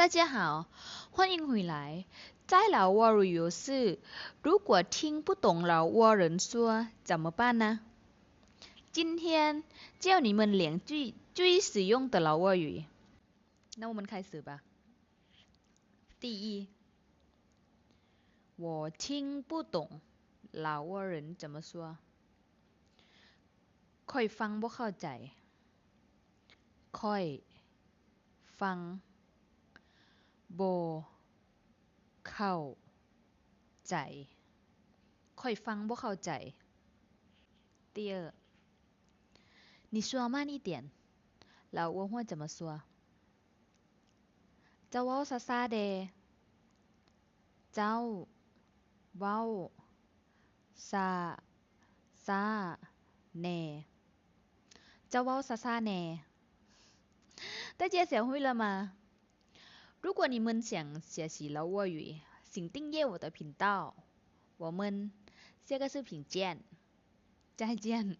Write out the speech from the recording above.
大家好，欢迎回来。在老挝旅游时，如果听不懂老挝人说怎么办呢？今天教你们两句最实用的老挝语。那我们开始吧。第一，我听不懂老挝人怎么说。ค่อยฟังบ่เข้าใจค่อยฟังบ่เข้าใจค่อยฟังบ่เข้าใจ第二你说慢一点老挝话怎么说เจ้าเว้าช้าๆแดเจ้าเว้าช้าๆแน่เจ้าเว้าช้าๆแน่大家学会了吗？如果你们想学习老挝语，请订阅我的频道。我们下个视频见。再见。